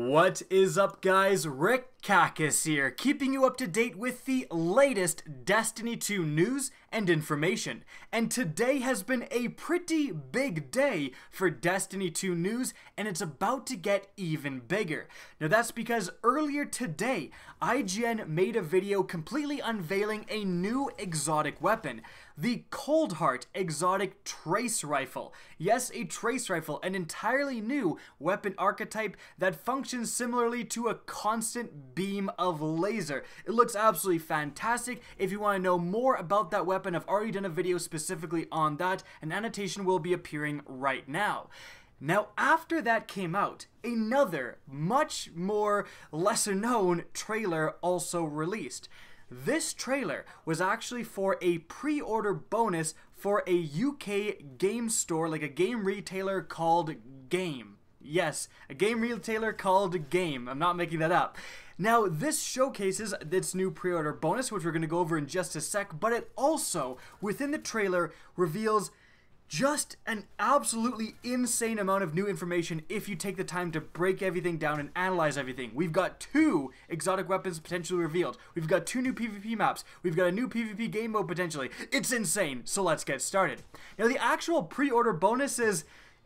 What is up, guys? Rick Cacus here, keeping you up to date with the latest Destiny 2 news and information. And today has been a pretty big day for Destiny 2 news, and it's about to get even bigger. Now that's because earlier today, IGN made a video completely unveiling a new exotic weapon, the Coldheart exotic trace rifle. Yes, a trace rifle, an entirely new weapon archetype that functions similarly to a constant beam of laser. It looks absolutely fantastic. If you want to know more about that weapon, I've already done a video specifically on that. An annotation will be appearing right now. Now, after that came out, another, much more lesser known trailer also released. This trailer was actually for a pre-order bonus for a UK game store, like a game retailer called Game. Yes, a game retailer called Game. I'm not making that up. Now, this showcases its new pre-order bonus, which we're going to go over in just a sec, but it also, within the trailer, reveals just an absolutely insane amount of new information if you take the time to break everything down and analyze everything. We've got 2 exotic weapons potentially revealed. We've got 2 new PvP maps. We've got a new PvP game mode potentially. It's insane, so let's get started. Now, the actual pre-order bonus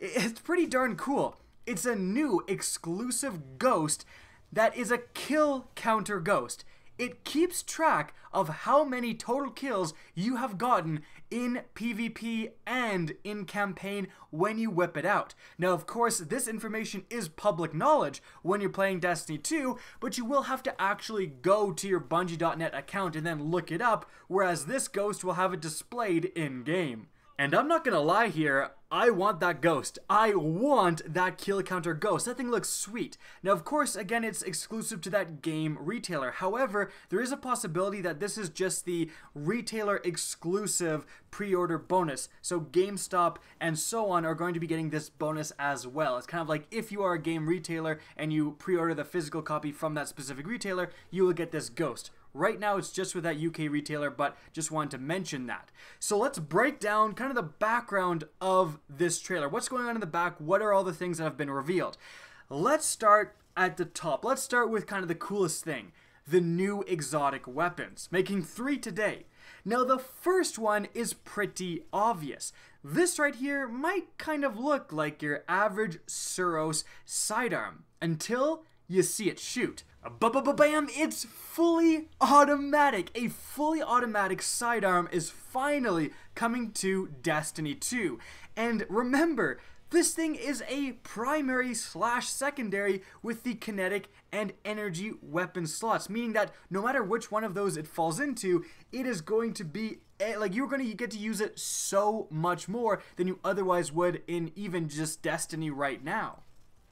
it's pretty darn cool. It's a new exclusive ghost that is a kill counter ghost. It keeps track of how many total kills you have gotten in PvP and in campaign when you whip it out. Now, of course, this information is public knowledge when you're playing Destiny 2, but you will have to actually go to your Bungie.net account and then look it up, whereas this ghost will have it displayed in-game. And I'm not gonna lie here, I want that ghost. I want that kill counter ghost. That thing looks sweet. Now, of course, again, it's exclusive to that game retailer. However, there is a possibility that this is just the retailer exclusive pre-order bonus. So GameStop and so on are going to be getting this bonus as well. It's kind of like if you are a game retailer and you pre-order the physical copy from that specific retailer, you will get this ghost. Right now, it's just with that UK retailer, but just wanted to mention that. So let's break down kind of the background of this trailer. What's going on in the back? What are all the things that have been revealed? Let's start at the top. Let's start with kind of the coolest thing, the new exotic weapons, making 3 today. Now, the first one is pretty obvious. This right here might kind of look like your average Suros sidearm until you see it shoot. Bam! It's fully automatic. A fully automatic sidearm is finally coming to Destiny 2. And remember, this thing is a primary/secondary with the kinetic and energy weapon slots, meaning that no matter which one of those it falls into, it is going to be like you're going to get to use it so much more than you otherwise would in even just Destiny right now.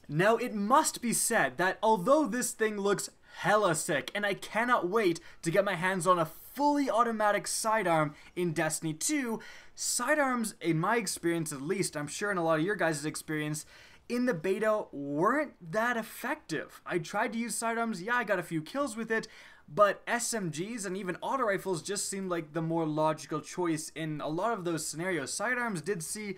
Now, it must be said that although this thing looks hella sick, and I cannot wait to get my hands on a fully automatic sidearm in Destiny 2, sidearms, in my experience at least, I'm sure in a lot of your guys' experience, in the beta weren't that effective. I tried to use sidearms, yeah, I got a few kills with it, but SMGs and even auto rifles just seemed like the more logical choice in a lot of those scenarios. Sidearms did seem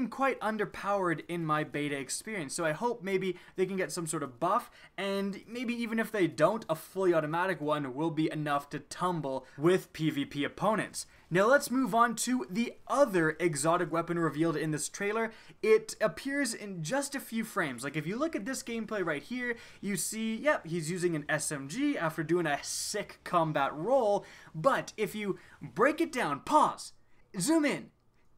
quite underpowered in my beta experience, so I hope maybe they can get some sort of buff, and maybe even if they don't, a fully automatic one will be enough to tumble with PvP opponents. Now let's move on to the other exotic weapon revealed in this trailer. It appears in just a few frames. Like if you look at this gameplay right here, you see, yep, he's using an SMG after doing a sick combat roll, but if you break it down, pause, zoom in,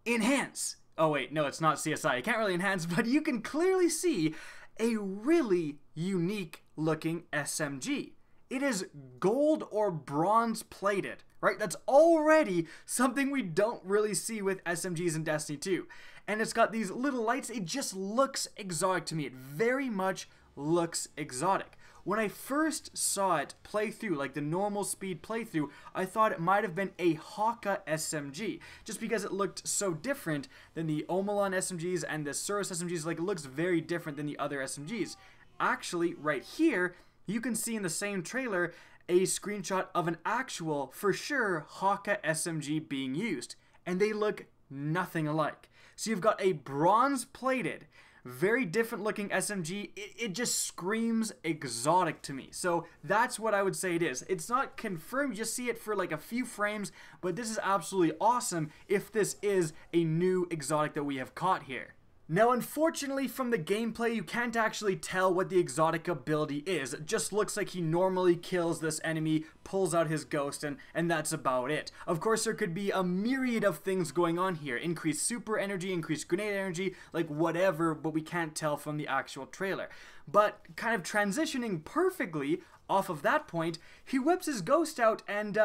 enhance. Oh wait, no, it's not CSI. I can't really enhance, but you can clearly see a really unique looking SMG. It is gold or bronze plated, right? That's already something we don't really see with SMGs in Destiny 2. And it's got these little lights. It just looks exotic to me. It very much looks exotic. When I first saw it play through, like the normal speed playthrough, I thought it might have been a Haka SMG, just because it looked so different than the Omelon SMGs and the Suros SMGs. Like, it looks very different than the other SMGs. Actually, right here, you can see in the same trailer a screenshot of an actual, for sure, Haka SMG being used, and they look nothing alike. So you've got a bronze-plated, very different looking SMG. It just screams exotic to me. So that's what I would say it is. It's not confirmed, you just see it for like a few frames, but this is absolutely awesome if this is a new exotic that we have caught here. Now, unfortunately, from the gameplay, you can't actually tell what the exotic ability is. It just looks like he normally kills this enemy, pulls out his ghost, and that's about it. Of course, there could be a myriad of things going on here. Increased super energy, increased grenade energy, like whatever, but we can't tell from the actual trailer. But kind of transitioning perfectly off of that point, he whips his ghost out, and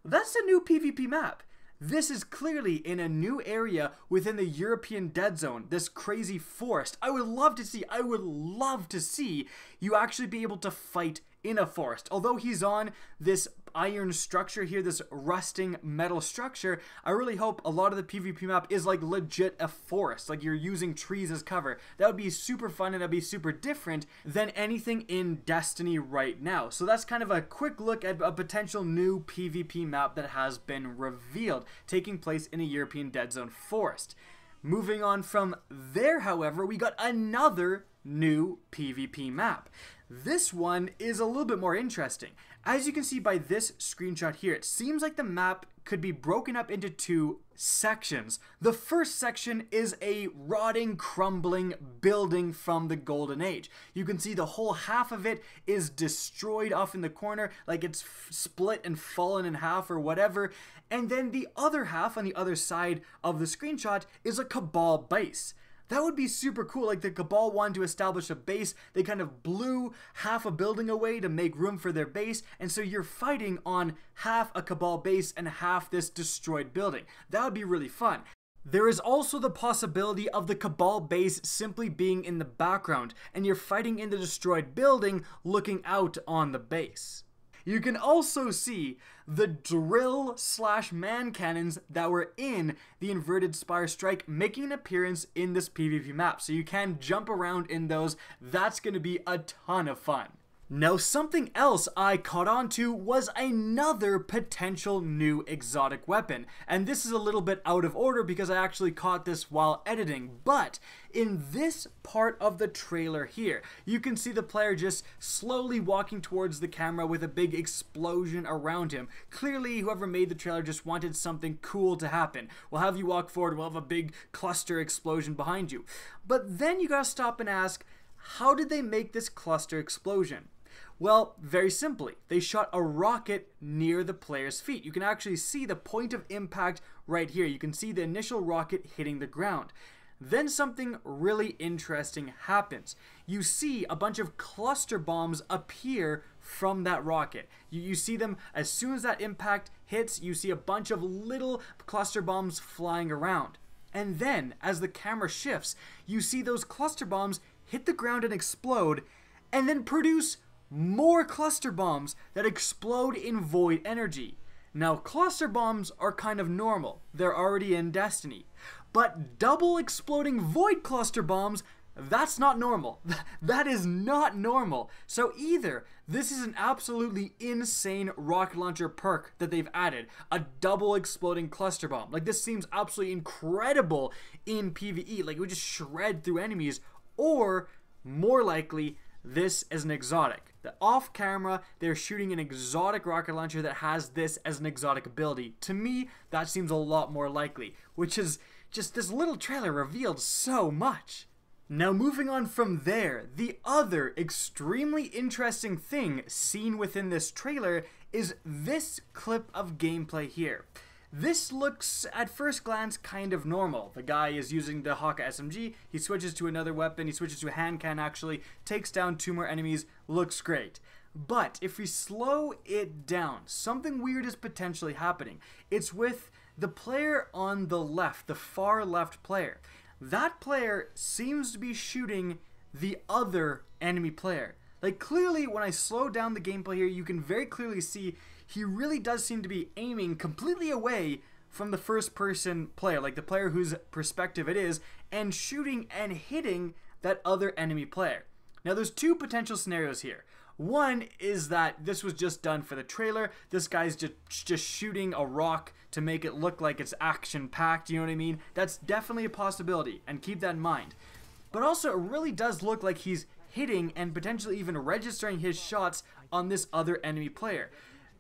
that's a new PvP map. This is clearly in a new area within the European Dead Zone, this crazy forest. I would love to see you actually be able to fight in a forest. Although he's on this iron structure here, this rusting metal structure, I really hope a lot of the PvP map is like legit a forest, like you're using trees as cover. That would be super fun and that'd be super different than anything in Destiny right now. So that's kind of a quick look at a potential new PvP map that has been revealed, taking place in a European Dead Zone forest. Moving on from there, however, we got another new PvP map. This one is a little bit more interesting. As you can see by this screenshot here, it seems like the map could be broken up into two sections. The first section is a rotting, crumbling building from the Golden Age. You can see the whole half of it is destroyed off in the corner, like it's split and fallen in half or whatever. And then the other half on the other side of the screenshot is a Cabal base. That would be super cool. Like the Cabal wanted to establish a base, they kind of blew half a building away to make room for their base, and so you're fighting on half a Cabal base and half this destroyed building. That would be really fun. There is also the possibility of the Cabal base simply being in the background, and you're fighting in the destroyed building looking out on the base. You can also see the drill/man cannons that were in the Inverted Spire Strike making an appearance in this PvP map. So you can jump around in those. That's going to be a ton of fun. Now, something else I caught on to was another potential new exotic weapon. And this is a little bit out of order because I actually caught this while editing. But in this part of the trailer here, you can see the player just slowly walking towards the camera with a big explosion around him. Clearly, whoever made the trailer just wanted something cool to happen. We'll have you walk forward, we'll have a big cluster explosion behind you. But then you gotta stop and ask, how did they make this cluster explosion? Well, very simply, they shot a rocket near the player's feet. You can actually see the point of impact right here. You can see the initial rocket hitting the ground. Then something really interesting happens. You see a bunch of cluster bombs appear from that rocket. You see them as soon as that impact hits, you see a bunch of little cluster bombs flying around. And then, as the camera shifts, you see those cluster bombs hit the ground and explode, and then produce more cluster bombs that explode in void energy. Now, cluster bombs are kind of normal. They're already in Destiny. But double exploding void cluster bombs, that's not normal. That is not normal. So either this is an absolutely insane rocket launcher perk that they've added, a double exploding cluster bomb. Like, this seems absolutely incredible in PvE. Like, it would just shred through enemies. Or, more likely, this is an exotic. That off camera, they're shooting an exotic rocket launcher that has this as an exotic ability. To me, that seems a lot more likely, which is just this little trailer revealed so much. Now, moving on from there, the other extremely interesting thing seen within this trailer is this clip of gameplay here. This looks, at first glance, kind of normal. The guy is using the Haka SMG, he switches to another weapon, he switches to a hand cannon actually, takes down 2 more enemies, looks great. But if we slow it down, something weird is potentially happening. It's with the player on the left, the far left player. That player seems to be shooting the other enemy player. Like, clearly, when I slow down the gameplay here, you can very clearly see he really does seem to be aiming completely away from the first-person player, like the player whose perspective it is, and shooting and hitting that other enemy player. Now, there's 2 potential scenarios here. One is that this was just done for the trailer. This guy's just shooting a rock to make it look like it's action-packed, you know what I mean? That's definitely a possibility, and keep that in mind. but also it really does look like he's hitting and potentially even registering his shots on this other enemy player.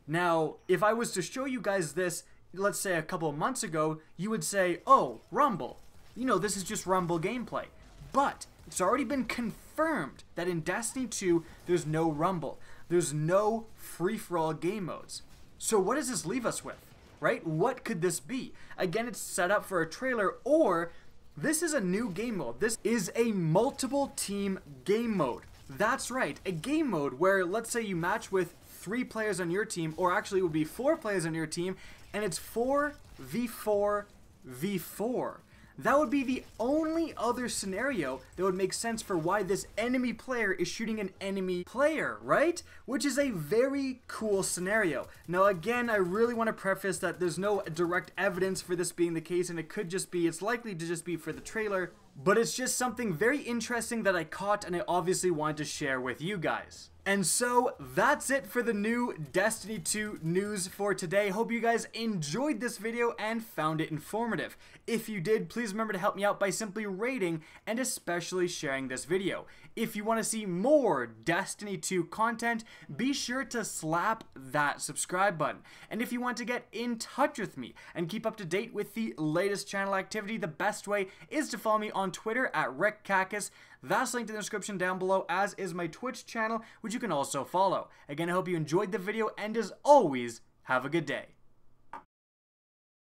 Now, if I was to show you guys this, let's say a couple of months ago, you would say, oh, Rumble. You know, this is just Rumble gameplay. But it's already been confirmed that in Destiny 2, there's no Rumble. There's no free-for-all game modes. So what does this leave us with, right? What could this be? Again, it's set up for a trailer, or this is a new game mode. This is a multiple team game mode. That's right, a game mode where, let's say you match with 3 players on your team, or actually it would be 4 players on your team, and it's 4v4v4. That would be the only other scenario that would make sense for why this enemy player is shooting an enemy player, right? Which is a very cool scenario. Now again, I really want to preface that there's no direct evidence for this being the case, and it could just be, it's likely to just be for the trailer, but it's just something very interesting that I caught and I obviously wanted to share with you guys. And so that's it for the new Destiny 2 news for today. Hope you guys enjoyed this video and found it informative. If you did, please remember to help me out by simply rating and especially sharing this video. If you want to see more Destiny 2 content, be sure to slap that subscribe button. And if you want to get in touch with me and keep up to date with the latest channel activity, the best way is to follow me on Twitter at RickCacus. That's linked in the description down below, as is my Twitch channel, which you can also follow. Again, I hope you enjoyed the video, and as always, have a good day.